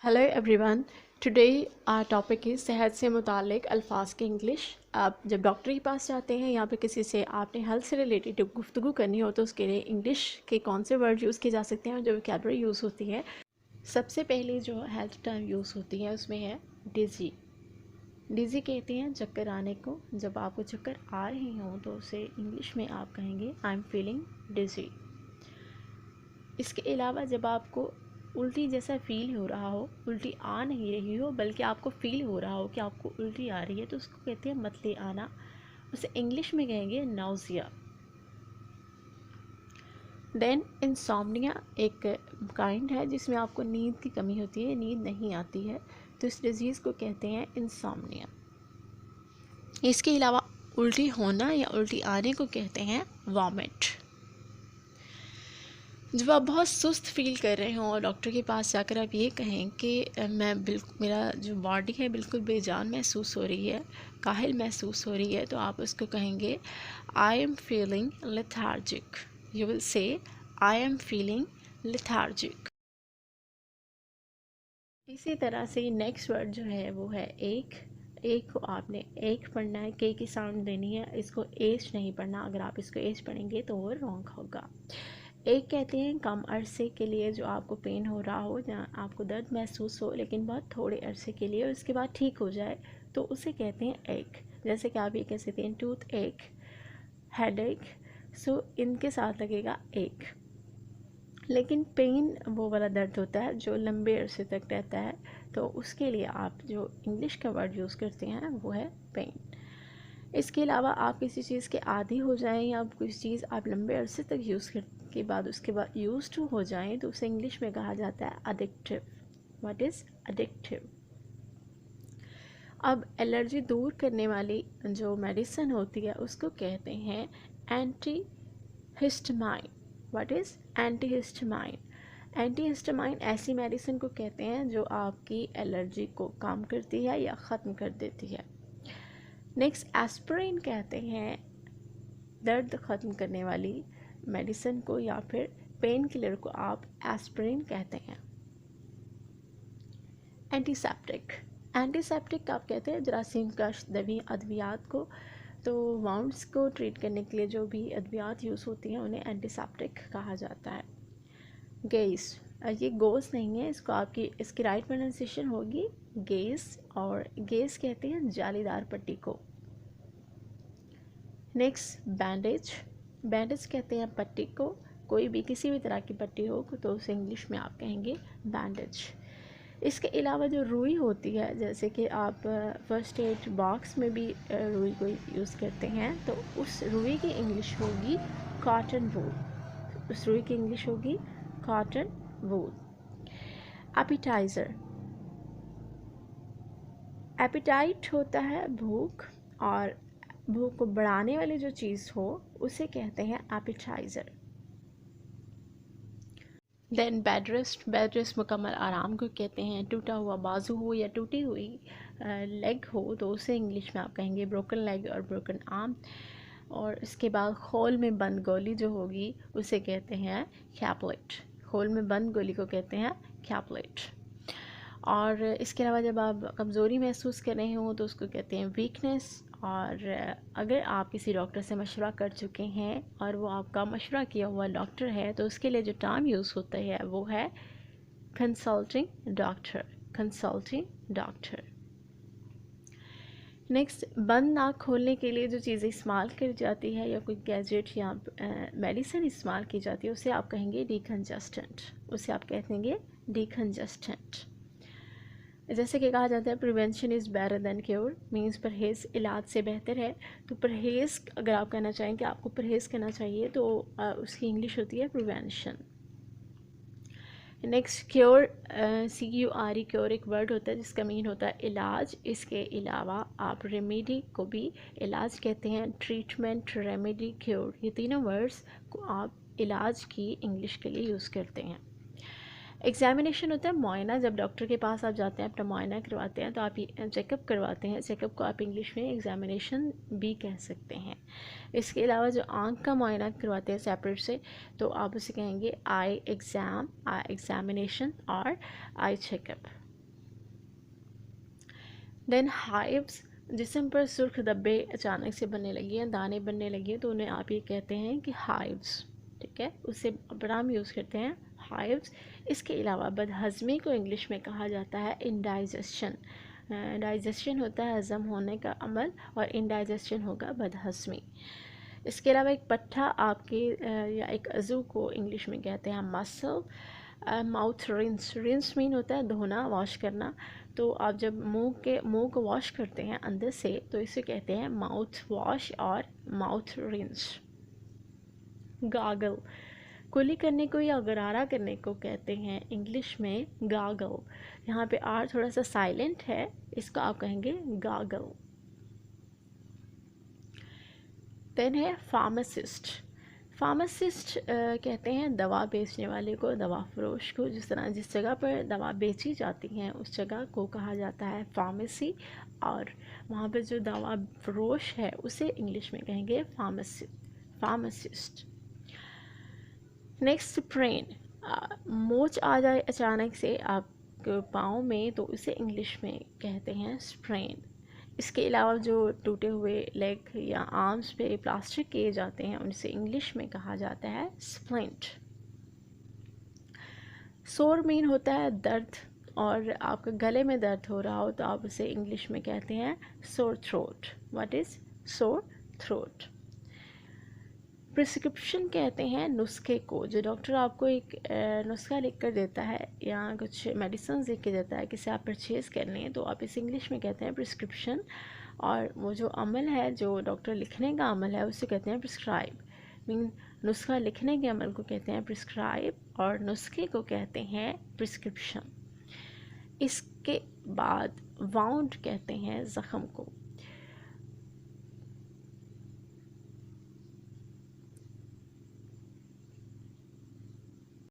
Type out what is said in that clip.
Hello everyone. Today our topic is सेहत से मुतालिक अल्फाज की इंग्लिश। आप जब डॉक्टर के पास जाते हैं या फिर किसी से आपने हेल्थ से रिलेटेड गुफ्तगू करनी हो तो उसके लिए इंग्लिश के कौन से वर्ड यूज़ किए जा सकते हैं और जो वोकैबुलरी यूज़ होती है। सबसे पहले जो हेल्थ टर्म यूज़ होती है उसमें है डिज़ी। डिज़ी कहते हैं चक्कर आने को। जब आपको चक्कर आ रहे हों तो उसे इंग्लिश में आप कहेंगे आई एम फीलिंग डिज़ी। इसके अलावा जब आपको उल्टी जैसा फ़ील हो रहा हो, उल्टी आ नहीं रही हो बल्कि आपको फ़ील हो रहा हो कि आपको उल्टी आ रही है, तो उसको कहते हैं मतले आना। उसे इंग्लिश में कहेंगे नाउजिया। देन इंसोम्निया एक काइंड है जिसमें आपको नींद की कमी होती है, नींद नहीं आती है, तो इस डिज़ीज़ को कहते हैं इंसोम्निया। इसके अलावा उल्टी होना या उल्टी आने को कहते हैं वॉमिट। जब आप बहुत सुस्त फील कर रहे हों और डॉक्टर के पास जाकर आप ये कहें कि मैं बिल्कुल, मेरा जो बॉडी है बिल्कुल बेजान महसूस हो रही है, काहिल महसूस हो रही है, तो आप उसको कहेंगे I am feeling lethargic. You will say I am feeling lethargic. इसी तरह से नेक्स्ट वर्ड जो है वो है एक। एक को आपने एक पढ़ना है, के की साउंड देनी है, इसको एच नहीं पढ़ना। अगर आप इसको एच पढ़ेंगे तो वो रॉन्ग होगा। एक कहते हैं कम अरसे के लिए, जो आपको पेन हो रहा हो, जहाँ आपको दर्द महसूस हो लेकिन बहुत थोड़े अरसे के लिए, उसके बाद ठीक हो जाए, तो उसे कहते हैं एक। जैसे कि आप ये कह सकते हैं टूथ एक, हेड एक, सो इनके साथ लगेगा एक। लेकिन पेन वो वाला दर्द होता है जो लंबे अरसे तक रहता है, तो उसके लिए आप जो इंग्लिश का वर्ड यूज़ करते हैं वो है पेन। इसके अलावा आप किसी चीज़ के आदी हो जाएं या किसी चीज़ आप लंबे अरसे तक यूज़ के बाद उसके बाद यूज़ टू हो जाएं, तो उसे इंग्लिश में कहा जाता है अडिक्टिव। What is addictive? अब एलर्जी दूर करने वाली जो मेडिसिन होती है उसको कहते हैं anti histamine. What is anti histamine? Anti histamine ऐसी मेडिसिन को कहते हैं जो आपकी एलर्जी को कम करती है या ख़त्म कर देती है। नेक्स्ट एस्पिरिन कहते हैं दर्द ख़त्म करने वाली मेडिसिन को, या फिर पेन किलर को आप एस्पिरिन कहते हैं। एंटीसेप्टिक। एंटीसेप्टिक आप कहते हैं जरासीम कश दवी अद्वियात को। तो वाउंड्स को ट्रीट करने के लिए जो भी अद्वियात यूज़ होती हैं उन्हें एंटीसेप्टिक कहा जाता है। गेस, ये गोस नहीं है, इसको आपकी इसकी राइट प्रोनाउंसिएशन होगी गेस, और गेस कहते हैं जालीदार पट्टी को। Next bandage. बैंडेज कहते हैं पट्टी को, कोई भी किसी भी तरह की पट्टी हो तो उसे इंग्लिश में आप कहेंगे बैंडेज। इसके अलावा जो रुई होती है, जैसे कि आप फर्स्ट एड बॉक्स में भी रुई को यूज़ करते हैं, तो उस रुई की इंग्लिश होगी कॉटन वूल। उस रुई की इंग्लिश होगी कॉटन वूल। एपिटाइज़र। एपिटाइट होता है भूख, और भूख को बढ़ाने वाली जो चीज़ हो उसे कहते हैं appetizer. Then bed rest. Bed rest मुकम्मल आराम को कहते हैं। टूटा हुआ बाजू हो या टूटी हुई लेग हो तो उसे इंग्लिश में आप कहेंगे ब्रोकन लेग और ब्रोकन आर्म। और इसके बाद खोल में बंद गोली जो होगी उसे कहते हैं कैपलेट। खोल में बंद गोली को कहते हैं कैपलेट। और इसके अलावा जब आप कमज़ोरी महसूस कर रहे हो तो उसको कहते हैं वीकनेस। और अगर आप किसी डॉक्टर से मशवरा कर चुके हैं और वो आपका मशवरा किया हुआ डॉक्टर है, तो उसके लिए जो टर्म यूज़ होता है वो है consulting doctor. Consulting doctor. Next, बंद नाक खोलने के लिए जो चीज़ें इस्तेमाल की जाती है या कोई गैजेट या मेडिसिन इस्तेमाल की जाती है उसे आप कहेंगे डिकंजस्टेंट। उसे आप कहेंगे डिकंजस्टेंट। जैसे कि कहा जाता है prevention is better than cure, means परहेज़ इलाज से बेहतर है। तो परहेज़ अगर आप कहना चाहें कि आपको परहेज़ करना चाहिए तो उसकी इंग्लिश होती है prevention. Next, cure, CURE, cure एक वर्ड होता है जिसका मीन होता है इलाज। इसके अलावा आप रेमेडी को भी इलाज कहते हैं। ट्रीटमेंट, रेमेडी, क्योर, ये तीनों वर्ड्स को आप इलाज की इंग्लिश के लिए यूज़ करते हैं। एग्ज़ामिनेशन होता है मुआयना। जब डॉक्टर के पास आप जाते हैं, अपना मुआयना करवाते हैं, तो आप ये चेकअप करवाते हैं। चेकअप को आप इंग्लिश में एग्ज़ामिनेशन भी कह सकते हैं। इसके अलावा जो आँख का मुआयना करवाते हैं सेपरेट से, तो आप उसे कहेंगे आई एग्ज़ाम, आई एग्ज़ामिनेशन और आई चेकअप। देन हाइव्स, जिस्म पर सुर्ख धब्बे अचानक से बनने लगी हैं, दाने बनने लगी हैं, तो उन्हें आप ये कहते हैं कि हाइव्स। ठीक है, उससे बराम यूज़ करते हैं हाइव्स। इसके अलावा बदहज़मी को इंग्लिश में कहा जाता है इंडाइजेशन। डाइजेशन होता है हज़म होने का अमल, और इंडाइजेशन होगा बदहज़मी। इसके अलावा एक पट्ठा आपके या एक अज़ू को इंग्लिश में कहते हैं muscle. Mouth rinse, rinse mean होता है धोना, वॉश करना। तो आप जब मुंह को वॉश करते हैं अंदर से, तो इसे कहते हैं माउथ वॉश और माउथ रिंस। गागल, कुली करने को या गरारा करने को कहते हैं इंग्लिश में गागल। यहाँ पे आर थोड़ा सा साइलेंट है, इसको आप कहेंगे गागल। देन है फार्मासिस्ट। फार्मासिस्ट कहते हैं दवा बेचने वाले को, दवा फरोश को। जिस जगह पर दवा बेची जाती हैं उस जगह को कहा जाता है फार्मेसी, और वहाँ पर जो दवा फरोश है उसे इंग्लिश में कहेंगे फार्मासिस्ट। नेक्स्ट स्प्रेन, मोच आ जाए अचानक से आपके पाँव में, तो उसे इंग्लिश में कहते हैं स्प्रेन। इसके अलावा जो टूटे हुए लेग या आर्म्स पे प्लास्टर किए जाते हैं उनसे इंग्लिश में कहा जाता है स्प्लिंट। सोर मीन होता है दर्द, और आपके गले में दर्द हो रहा हो तो आप उसे इंग्लिश में कहते हैं sore throat. What is sore throat? Prescription कहते हैं नुस्खे को, जो डॉक्टर आपको एक नुस्खा लिख कर देता है या कुछ मेडिसिन लिख के देता है किसे आप परचेज़ कर लें, तो आप इसे इंग्लिश में कहते हैं प्रिस्क्रिप्शन। और वो जो अमल है, जो डॉक्टर लिखने का अमल है, उसे कहते हैं प्रिस्क्राइब। मीन नुस्खा लिखने के अमल को कहते हैं प्रिस्क्राइब, और नुस्खे को कहते हैं प्रिस्क्रिप्शन। इसके बाद वाउंड कहते हैं ज़ख़म को।